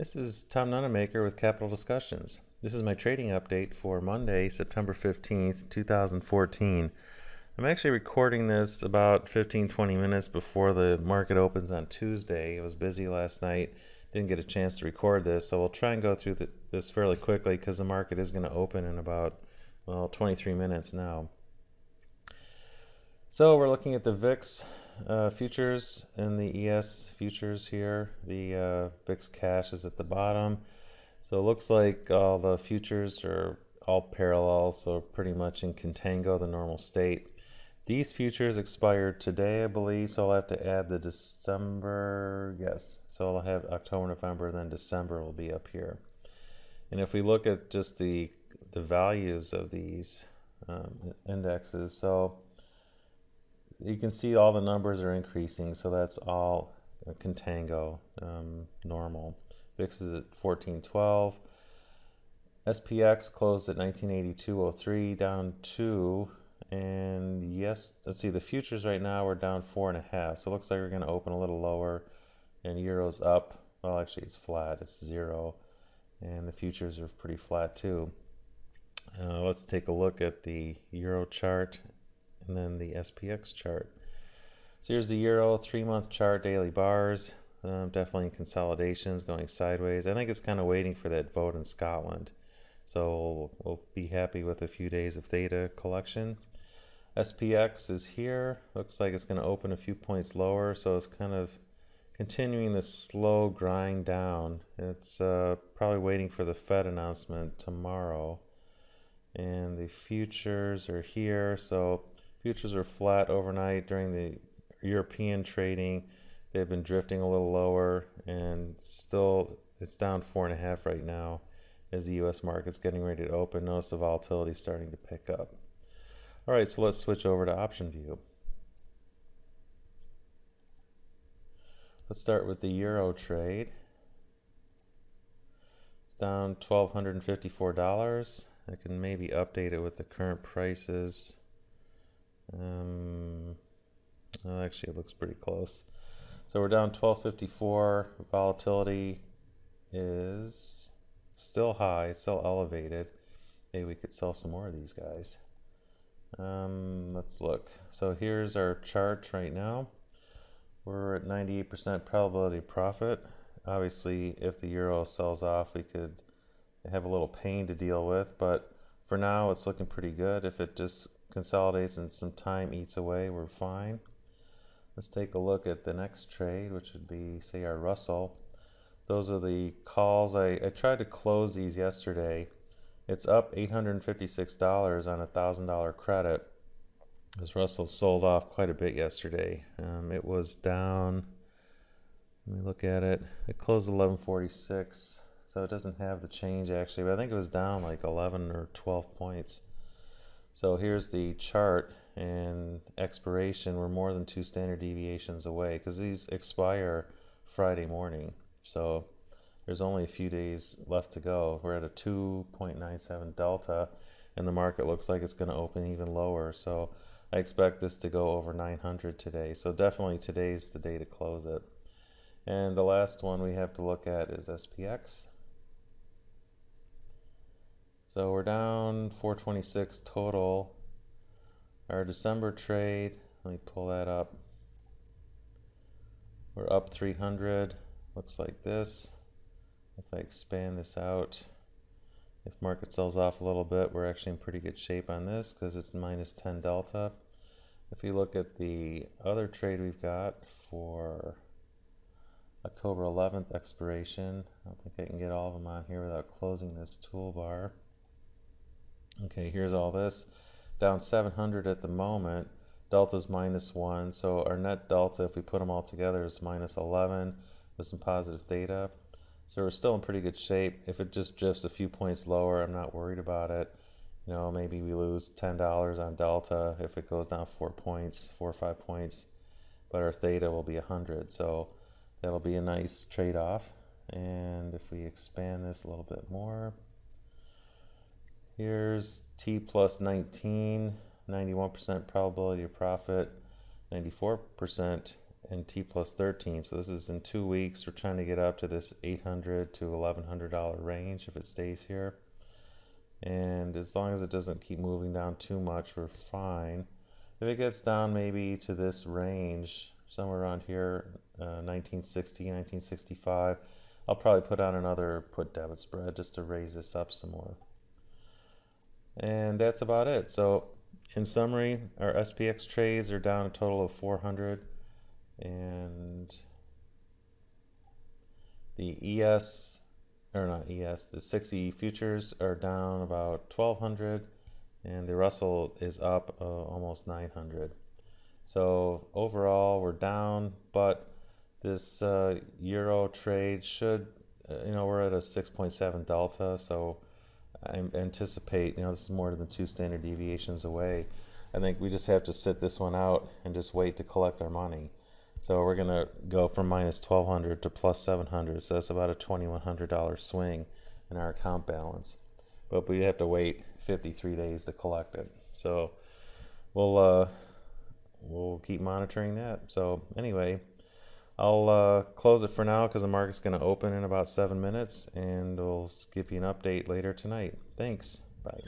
This is Tom Nunemaker with Capital Discussions. This is my trading update for Monday, September 15th, 2014. I'm actually recording this about 15-20 minutes before the market opens on Tuesday. It was busy last night, didn't get a chance to record this, so we'll try and go through this fairly quickly because the market is going to open in about, 23 minutes now. So we're looking at the VIX futures and the ES futures here. The VIX cash is at the bottom. So it looks like all the futures are all parallel, so pretty much in contango, the normal state. These futures expired today, I believe, so I'll have to add the December, yes. So I'll have October, November, and then December will be up here. And if we look at just the values of these indexes, so you can see all the numbers are increasing, so that's all contango, normal. VIX is at 1412. SPX closed at 1982.03, down 2. And yes, let's see, the futures right now are down 4.5. So it looks like we're going to open a little lower. And Euro's up. Well, actually, it's flat. It's 0. And the futures are pretty flat too. Let's take a look at the Euro chart and then the SPX chart. So here's the Euro 3-month chart, daily bars. Definitely in consolidations, going sideways. I think it's kind of waiting for that vote in Scotland. So we'll be happy with a few days of theta collection. SPX is here. Looks like it's going to open a few points lower. So it's kind of continuing this slow grind down. It's probably waiting for the Fed announcement tomorrow. And the futures are here. So futures are flat overnight during the European trading. They've been drifting a little lower, and still it's down 4.5 right now as the U.S. market's getting ready to open. Notice the volatility starting to pick up. All right, so let's switch over to option view. Let's start with the Euro trade. It's down $1,254. I can maybe update it with the current prices. Well, actually, it looks pretty close. So we're down 1254. Volatility is still high, it's still elevated. Maybe we could sell some more of these guys. Let's look. So here's our chart right now. We're at 98% probability of profit. Obviously, if the euro sells off, we could have a little pain to deal with, but for now it's looking pretty good. If it just consolidates and some time eats away, we're fine. Let's take a look at the next trade, which would be, say, our Russell. Those are the calls. I tried to close these yesterday. It's up $856 on a $1,000 credit. This Russell sold off quite a bit yesterday. It was down, let me look at it. It closed 1146, so it doesn't have the change actually, but I think it was down like 11 or 12 points. So here's the chart, and expiration, we're more than 2 standard deviations away because these expire Friday morning. So there's only a few days left to go. We're at a 2.97 delta, and the market looks like it's going to open even lower. So I expect this to go over 900 today. So definitely today's the day to close it. And the last one we have to look at is SPX. So we're down 426 total. Our December trade, let me pull that up. We're up 300, looks like this. If I expand this out, if market sells off a little bit, we're actually in pretty good shape on this because it's minus 10 delta. If you look at the other trade we've got for October 11th expiration, I don't think I can get all of them on here without closing this toolbar. Okay, here's all this. Down 700 at the moment. Delta's minus 1. So our net delta, if we put them all together, is minus 11 with some positive theta. So we're still in pretty good shape. If it just drifts a few points lower, I'm not worried about it. You know, maybe we lose $10 on delta if it goes down 4 points, 4 or 5 points. But our theta will be 100. So that'll be a nice trade-off. And if we expand this a little bit more, here's T plus 19, 91% probability of profit, 94% and T plus 13. So this is in 2 weeks. We're trying to get up to this $800 to $1,100 range if it stays here. And as long as it doesn't keep moving down too much, we're fine. If it gets down maybe to this range, somewhere around here, 1960, 1965, I'll probably put on another put debit spread just to raise this up some more. And that's about it. So in summary, our SPX trades are down a total of 400, and the ES, or not ES, the 6E futures are down about 1200, and the Russell is up almost 900. So overall we're down, but this Euro trade should, we're at a 6.7 delta, so I anticipate, this is more than 2 standard deviations away. I think we just have to sit this one out and just wait to collect our money. So we're going to go from minus 1200 to plus 700, so that's about a $2,100 swing in our account balance. But we have to wait 53 days to collect it. So we'll keep monitoring that. So anyway, I'll close it for now because the market's going to open in about 7 minutes, and we'll give you an update later tonight. Thanks. Bye.